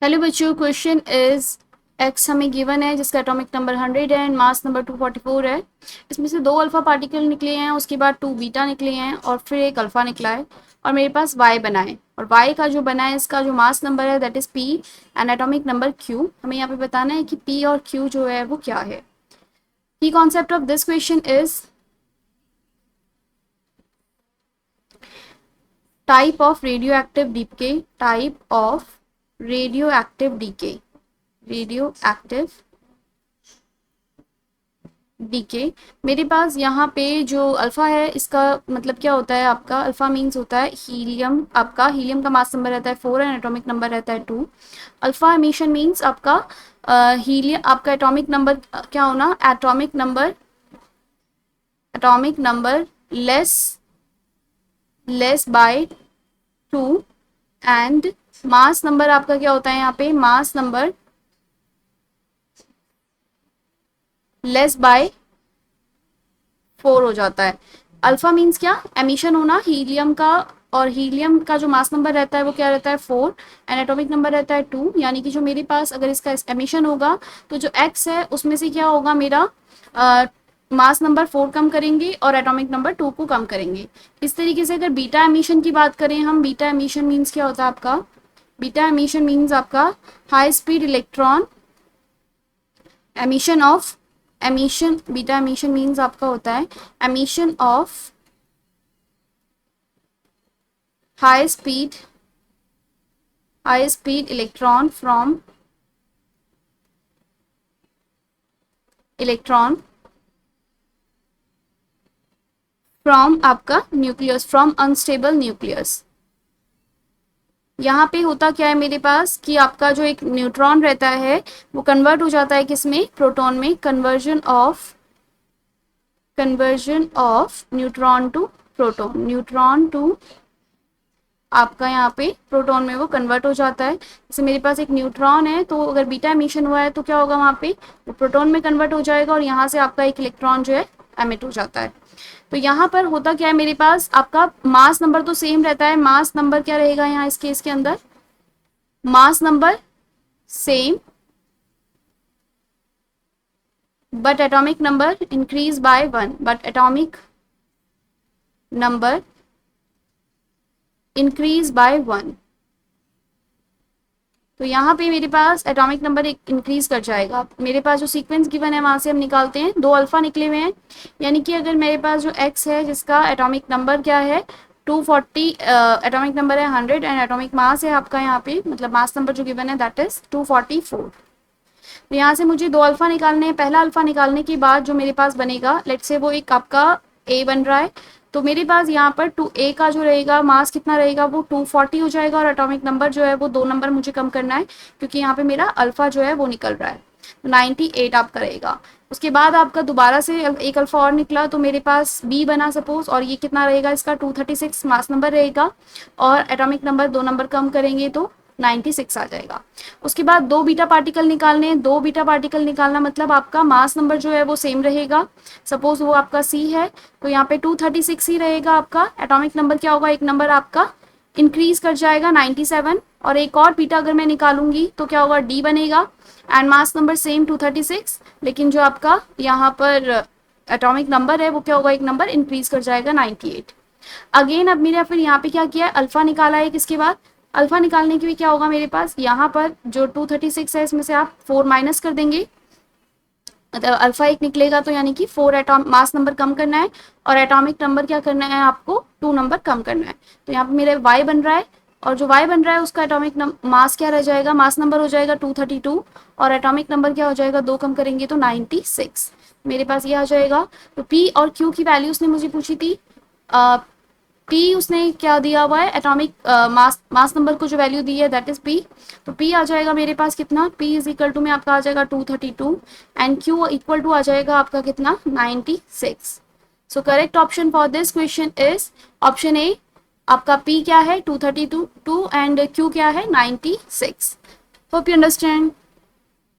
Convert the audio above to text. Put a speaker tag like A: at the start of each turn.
A: Hello बच्चों, question is x हमें given है जिसका एटॉमिक नंबर 100 है एंड मास नंबर 244 है। इसमें से दो अल्फा पार्टिकल निकले हैं, उसके बाद टू बीटा निकले हैं और फिर एक अल्फा निकला है और मेरे पास वाई बना है। और वाई का जो बना है इसका जो मास नंबर है that is P and atomic number Q. हमें यहाँ पे बताना है कि पी और क्यू जो है वो क्या है। की concept of this question is type of radioactive decay, type of radioactive decay, radioactive decay. मेरे पास यहाँ पे जो अल्फा है इसका मतलब क्या होता है, आपका अल्फा मीन्स होता है हीलियम। आपका हीलियम का मास नंबर रहता है 4 एंड एटॉमिक नंबर रहता है 2। अल्फा एमिशन मीन्स आपका हीलियम, आपका एटॉमिक नंबर क्या होना, atomic number less less bye 2 and mass number आपका क्या होता है यहाँ पे, मास नंबर लेस बाय 4 हो जाता है। अल्फा मीन्स क्या, एमिशन होना हीलियम का, और हीलियम का जो मास नंबर रहता है वो क्या रहता है 4 एंड एटॉमिक नंबर रहता है 2। यानी कि जो मेरे पास अगर इसका एमिशन होगा तो जो एक्स है उसमें से क्या होगा, मेरा मास नंबर 4 कम करेंगे और एटॉमिक नंबर 2 को कम करेंगे। इस तरीके से अगर बीटा एमिशन की बात करें हम, बीटा एमिशन मीन्स क्या होता है आपका, बीटा एमिशन मीन्स आपका high speed electron emission of, emission beta emission means आपका होता है emission of high speed electron from आपका न्यूक्लियस, फ्रॉम अनस्टेबल न्यूक्लियस। यहाँ पे होता क्या है मेरे पास कि आपका जो एक न्यूट्रॉन रहता है वो कन्वर्ट हो जाता है किसमें, प्रोटॉन में। Conversion of neutron to proton, neutron to आपका यहाँ पे प्रोटॉन में वो कन्वर्ट हो जाता है। जैसे मेरे पास एक न्यूट्रॉन है तो अगर बीटा एमिशन हुआ है तो क्या होगा, वहाँ पे वो प्रोटॉन में कन्वर्ट हो जाएगा और यहाँ से आपका एक इलेक्ट्रॉन जो है एमिट हो जाता है। तो यहाँ पर होता क्या है, मेरे पास आपका मास नंबर तो सेम रहता है। मास नंबर क्या रहेगा यहाँ इस केस के अंदर, mass number same but atomic number increase by 1, but atomic number increase by 1। तो यहाँ पे मेरे पास एटॉमिक नंबर इंक्रीज कर जाएगा। मेरे पास जो सीक्वेंस गिवन है वहां से हम निकालते हैं, दो अल्फा निकले हुए हैं। यानी कि अगर मेरे पास जो एक्स है जिसका एटॉमिक नंबर क्या है 240, एटॉमिक नंबर है 100 एंड एटॉमिक मास है आपका यहाँ पे, मतलब मास नंबर जो गिवन है दैट इज 244। तो यहाँ से मुझे दो अल्फा निकालने हैं। पहला अल्फा निकालने के बाद जो मेरे पास बनेगा, लेट से वो एक आपका ए बन रहा है, तो मेरे पास यहाँ पर 2a का जो रहेगा मास कितना रहेगा, वो 240 हो जाएगा और एटॉमिक नंबर जो है वो 2 नंबर मुझे कम करना है क्योंकि यहाँ पे मेरा अल्फा जो है वो निकल रहा है, तो 98 आपका रहेगा। उसके बाद आपका दोबारा से एक अल्फा और निकला तो मेरे पास बी बना सपोज, और ये कितना रहेगा, इसका 236 मास नंबर रहेगा और एटॉमिक नंबर 2 नंबर कम करेंगे तो 96 आ जाएगा। उसके बाद दो बीटा पार्टिकल निकालने, दो बीटा पार्टिकल निकालना मतलब आपका मास नंबर जो है वो सेम रहेगा। सपोज वो आपका सी है तो यहाँ पे 236 ही रहेगा आपका। एटॉमिक नंबर क्या होगा, एक नंबर आपका इंक्रीज कर जाएगा 97, और एक और बीटा अगर मैं निकालूंगी तो क्या होगा, डी बनेगा एंड मास नंबर सेम 236, लेकिन जो आपका यहाँ पर एटॉमिक नंबर है वो क्या होगा, एक नंबर इंक्रीज कर जाएगा 98। अगेन अब मेरे फिर यहाँ पे क्या किया है, अल्फा निकाला है। किसके बाद, अल्फा निकालने के लिए क्या होगा मेरे पास, यहाँ पर जो 236 है इसमें से आप 4 माइनस कर देंगे, मतलब अल्फा एक निकलेगा तो यानी कि 4 एटॉम मास नंबर कम करना है और एटॉमिक नंबर क्या करना है आपको, 2 नंबर कम करना है। तो यहाँ पे मेरे वाई बन रहा है और जो वाई बन रहा है उसका एटॉमिक मास क्या रह जाएगा, मास नंबर हो जाएगा 232 और एटॉमिक नंबर क्या हो जाएगा, 2 कम करेंगे तो 96 मेरे पास ये आ जाएगा। तो पी और क्यू की वैल्यू उसने मुझे पूछी थी, पी उसने क्या दिया हुआ है, एटॉमिक मास नंबर को जो वैल्यू दी है दैट इज पी। तो पी आ जाएगा मेरे पास कितना, पी इज इक्वल टू में आपका आ जाएगा 232 एंड क्यू इक्वल टू आ जाएगा आपका कितना, 96। So correct option for this question is option A. आपका पी क्या है 232 एंड क्यू क्या है 96। Hope you understand.